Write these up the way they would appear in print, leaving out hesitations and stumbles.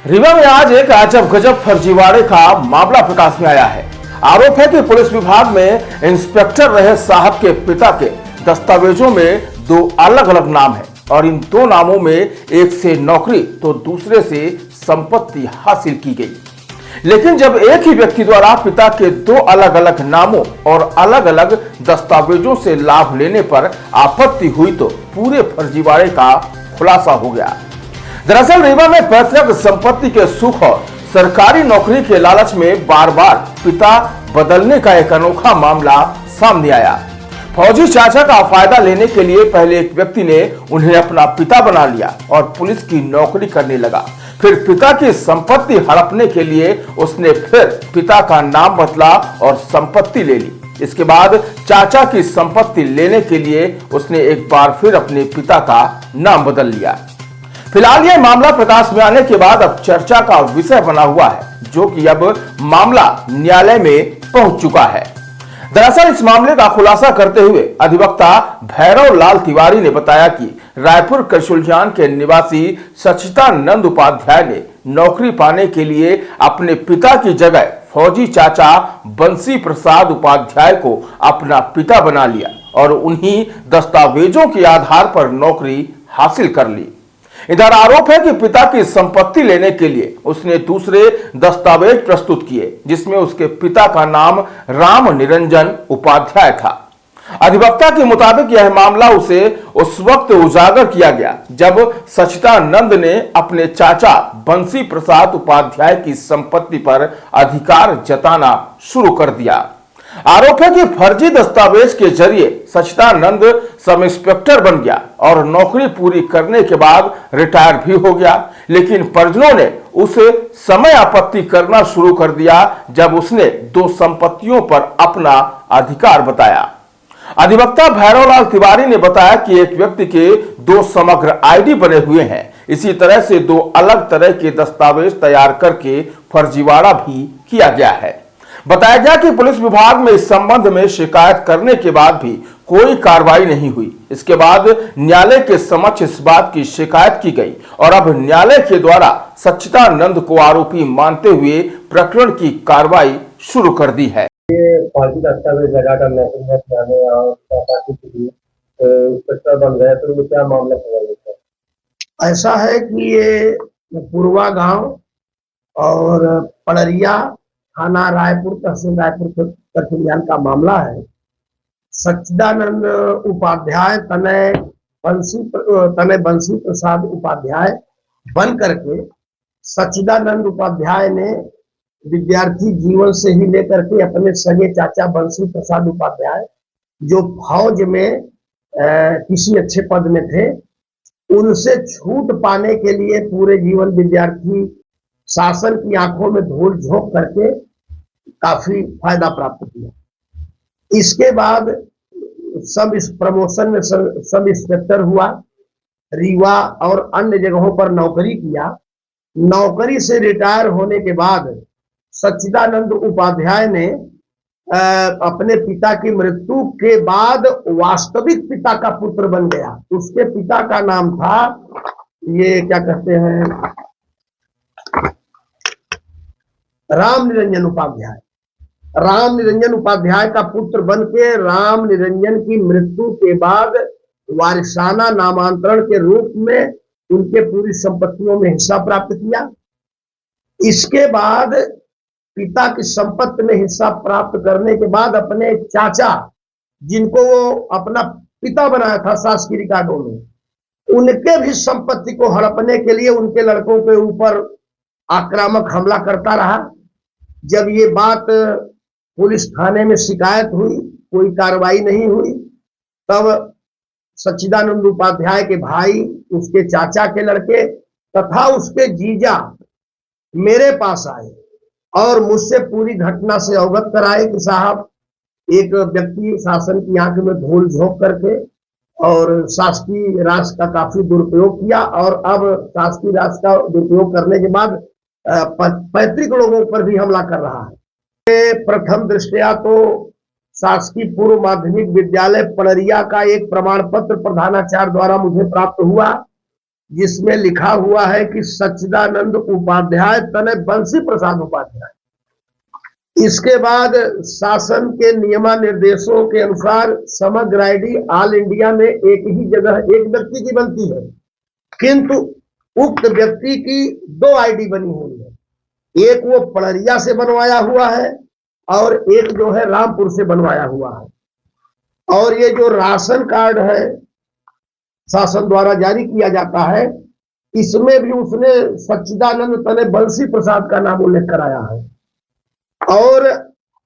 रीवा में आज एक अजब गजब फर्जीवाड़े का मामला प्रकाश में आया है। आरोप है कि पुलिस विभाग में इंस्पेक्टर रहे साहब के पिता के दस्तावेजों में दो अलग अलग नाम है और इन दो नामों में एक से नौकरी तो दूसरे से संपत्ति हासिल की गई। लेकिन जब एक ही व्यक्ति द्वारा पिता के दो अलग अलग नामों और अलग अलग दस्तावेजों से लाभ लेने पर आपत्ति हुई तो पूरे फर्जीवाड़े का खुलासा हो गया। दरअसल रीवा में पैतृक संपत्ति के सुख और सरकारी नौकरी के लालच में बार बार पिता बदलने का एक अनोखा मामला सामने आया। फौजी चाचा का फायदा लेने के लिए पहले एक व्यक्ति ने उन्हें अपना पिता बना लिया और पुलिस की नौकरी करने लगा। फिर पिता की संपत्ति हड़पने के लिए उसने फिर पिता का नाम बदला और संपत्ति ले ली। इसके बाद चाचा की संपत्ति लेने के लिए उसने एक बार फिर अपने पिता का नाम बदल लिया। फिलहाल यह मामला प्रकाश में आने के बाद अब चर्चा का विषय बना हुआ है, जो कि अब मामला न्यायालय में पहुंच चुका है। दरअसल इस मामले का खुलासा करते हुए अधिवक्ता भैरव लाल तिवारी ने बताया कि रायपुर कशुलजान के निवासी सचिदानंद उपाध्याय ने नौकरी पाने के लिए अपने पिता की जगह फौजी चाचा बंसी प्रसाद उपाध्याय को अपना पिता बना लिया और उन्हीं दस्तावेजों के आधार पर नौकरी हासिल कर ली। इधर आरोप है कि पिता की संपत्ति लेने के लिए उसने दूसरे दस्तावेज प्रस्तुत किए, जिसमें उसके पिता का नाम राम निरंजन उपाध्याय था। अधिवक्ता के मुताबिक यह मामला उसे उस वक्त उजागर किया गया जब सचिदानंद ने अपने चाचा बंसी प्रसाद उपाध्याय की संपत्ति पर अधिकार जताना शुरू कर दिया। आरोप है कि फर्जी दस्तावेज के जरिए सचिदानंद सब इंस्पेक्टर बन गया और नौकरी पूरी करने के बाद रिटायर भी हो गया, लेकिन परिजनों ने उसे समय आपत्ति करना शुरू कर दिया जब उसने दो संपत्तियों पर अपना अधिकार बताया। अधिवक्ता भैरवलाल तिवारी ने बताया कि एक व्यक्ति के दो समग्र आईडी बने हुए हैं। इसी तरह से दो अलग तरह के दस्तावेज तैयार करके फर्जीवाड़ा भी किया गया है। बताया गया कि पुलिस विभाग में इस संबंध में शिकायत करने के बाद भी कोई कार्रवाई नहीं हुई। इसके बाद न्यायालय के समक्ष इस बात की शिकायत की गई और अब न्यायालय के द्वारा सच्चिदानंद को आरोपी मानते हुए प्रकरण की कार्रवाई शुरू कर दी है। फर्जी दस्तावेज लगाकर नौकरी में जाने और इंस्पेक्टर बन गए तो ये क्या मामला है? ऐसा है कि ये पूर्वा गांव और पड़रिया थाना रायपुर तहसील रायपुर कठुरियान का मामला है। सच्चिदानंद उपाध्याय तनय बंसी प्रसाद उपाध्याय बन करके सच्चिदानंद उपाध्याय ने विद्यार्थी जीवन से ही लेकर के अपने सगे चाचा बंसी प्रसाद उपाध्याय जो फौज में किसी अच्छे पद में थे, उनसे छूट पाने के लिए पूरे जीवन विद्यार्थी शासन की आंखों में धूल झोंक करके काफी फायदा प्राप्त किया। इसके बाद सब इस प्रमोशन में सब इंस्पेक्टर हुआ, रीवा और अन्य जगहों पर नौकरी किया। नौकरी से रिटायर होने के बाद सच्चिदानंद उपाध्याय ने अपने पिता की मृत्यु के बाद वास्तविक पिता का पुत्र बन गया। उसके पिता का नाम था, ये क्या कहते हैं, राम निरंजन उपाध्याय। राम निरंजन उपाध्याय का पुत्र बन के राम निरंजन की मृत्यु के बाद वारिसाना नामांतरण के रूप में उनके पूरी संपत्तियों में हिस्सा प्राप्त किया। इसके बाद पिता की संपत्ति में हिस्सा प्राप्त करने के बाद अपने चाचा, जिनको वो अपना पिता बनाया था शासकीय रिकॉर्डों में, उनके भी संपत्ति को हड़पने के लिए उनके लड़कों के ऊपर आक्रामक हमला करता रहा। जब ये बात पुलिस थाने में शिकायत हुई, कोई कार्रवाई नहीं हुई, तब सच्चिदानंद उपाध्याय के भाई, उसके चाचा के लड़के तथा उसके जीजा मेरे पास आए और मुझसे पूरी घटना से अवगत कराए कि साहब, एक व्यक्ति शासन की आंख में धूल झोंक करके और शासकीय राज का काफी दुरुपयोग किया और अब शासकीय राज का दुरुपयोग करने के बाद पैतृक लोगों पर भी हमला कर रहा है। प्रथम दृष्टया तो शासकीय पूर्व माध्यमिक विद्यालय पड़रिया का एक प्रमाण पत्र प्रधानाचार्य द्वारा मुझे प्राप्त हुआ, जिसमें लिखा हुआ है कि सच्चिदानंद उपाध्याय तने बंसी प्रसाद उपाध्याय। इसके बाद शासन के नियमा निर्देशों के अनुसार समग्र आईडी ऑल इंडिया में एक ही जगह एक व्यक्ति की बनती है, किंतु उक्त व्यक्ति की 2 आईडी बनी हुई है। एक वो पड़रिया से बनवाया हुआ है और एक जो है रामपुर से बनवाया हुआ है। और ये जो राशन कार्ड है शासन द्वारा जारी किया जाता है, इसमें भी उसने सच्चिदानंद तने बंसी प्रसाद का नाम उल्लेख कराया है। और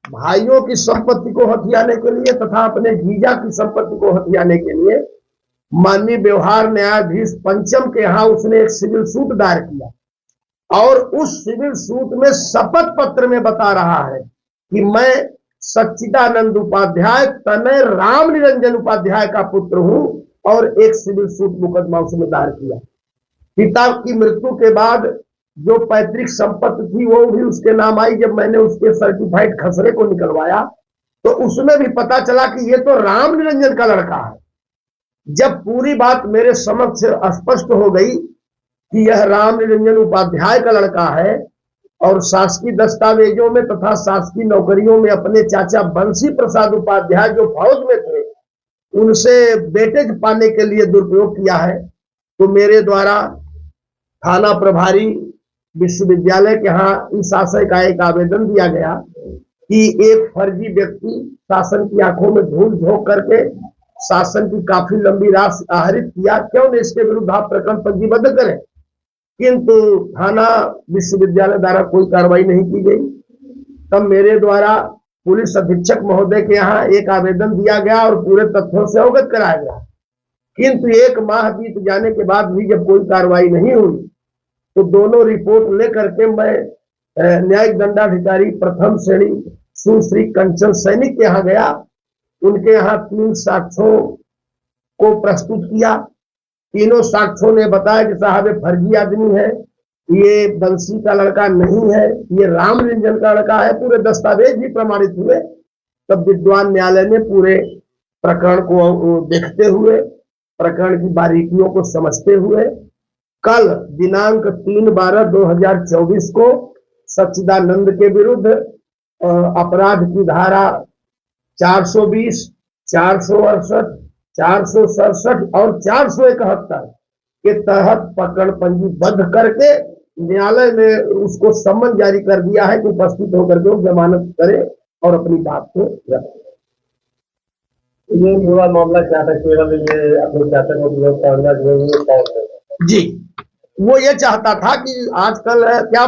भाइयों की संपत्ति को हथियाने के लिए तथा अपने जीजा की संपत्ति को हथियाने के लिए माननीय व्यवहार न्यायाधीश पंचम के यहाँ उसने एक सिविल सूट दायर किया और उस सिविल सूट में शपथ पत्र में बता रहा है कि मैं सच्चिदानंद उपाध्याय तनय राम निरंजन उपाध्याय का पुत्र हूं, और एक सिविल सूट मुकदमा उसने दायर किया। पिता की मृत्यु के बाद जो पैतृक संपत्ति थी वो भी उसके नाम आई। जब मैंने उसके सर्टिफाइड खसरे को निकलवाया तो उसमें भी पता चला कि ये तो राम निरंजन का लड़का है। जब पूरी बात मेरे समक्ष स्पष्ट हो गई कि यह राम निरंजन उपाध्याय का लड़का है और शासकीय दस्तावेजों में तथा शासकीय नौकरियों में अपने चाचा बंसी प्रसाद उपाध्याय जो फौज में थे उनसे वेटेज पाने के लिए दुरुपयोग किया है, तो मेरे द्वारा थाना प्रभारी विश्वविद्यालय के यहाँ इस आशय का एक आवेदन दिया गया कि एक फर्जी व्यक्ति शासन की आंखों में धूल झोंक करके शासन की काफी लंबी राशि आहरित किया, क्यों न इसके विरुद्ध आप प्रकरण पंजीबद्ध करें। किंतु थाना विश्वविद्यालय द्वारा कोई कार्रवाई नहीं की गई। तब मेरे द्वारा पुलिस अधीक्षक महोदय के यहाँ एक आवेदन दिया गया और पूरे तथ्यों से अवगत कराया गया। किंतु 1 माह बीत जाने के बाद भी जब कोई कार्रवाई नहीं हुई तो दोनों रिपोर्ट लेकर के मैं न्यायिक दंडाधिकारी प्रथम श्रेणी सुश्री कंचन सैनिक के यहाँ गया। उनके यहाँ 3 साक्ष्यों को प्रस्तुत किया। तीनों साक्ष्यों ने बताया कि साहब फर्जी आदमी है, ये बंसी का लड़का नहीं है, ये राम निरंजन का लड़का है। पूरे दस्तावेज भी प्रमाणित हुए। तब विद्वान न्यायालय ने पूरे प्रकरण को देखते हुए, प्रकरण की बारीकियों को समझते हुए कल दिनांक 3/12/2024 को सच्चिदानंद के विरुद्ध अपराध की धारा 420, 468, 467 और 471 के तहत प्रकरण पंजीबद्ध करके न्यायालय ने उसको सम्मन जारी कर दिया है कि उपस्थित होकर के जमानत करे और अपनी बात को रखे। ये पूरा मामला क्या था? केवल ये अपने चाचा को विरोध करना जी, वो ये चाहता था कि आजकल क्या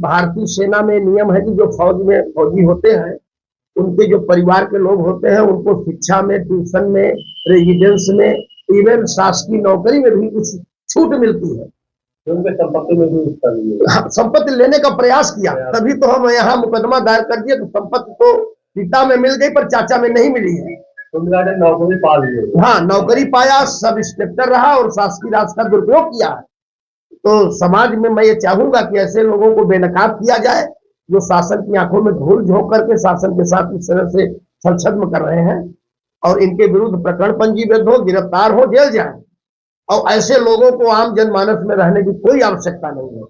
भारतीय सेना में नियम है कि जो फौज में फौजी होते हैं उनके जो परिवार के लोग होते हैं उनको शिक्षा में, ट्यूशन में, रेजिडेंस में, इवन शासकीय नौकरी में भी कुछ छूट मिलती है। उनके संपत्ति में भी संपत्ति लेने का प्रयास किया, तभी तो हम यहाँ मुकदमा दायर कर दिए। तो संपत्ति तो पिता में मिल गई पर चाचा में नहीं मिली है। नौकरी पा ली। हाँ, नौकरी पाया, सब इंस्पेक्टर रहा और शासकीय राज का दुरुपयोग किया है। तो समाज में मैं ये चाहूंगा कि ऐसे लोगों को बेनकाब किया जाए जो शासन की आंखों में धूल झोंक करके शासन के साथ इस तरह से छलछद्म कर रहे हैं, और इनके विरुद्ध प्रकरण पंजीबद्ध हो, गिरफ्तार हो, जेल जाए। और ऐसे लोगों को आम जनमानस में रहने की कोई आवश्यकता नहीं है।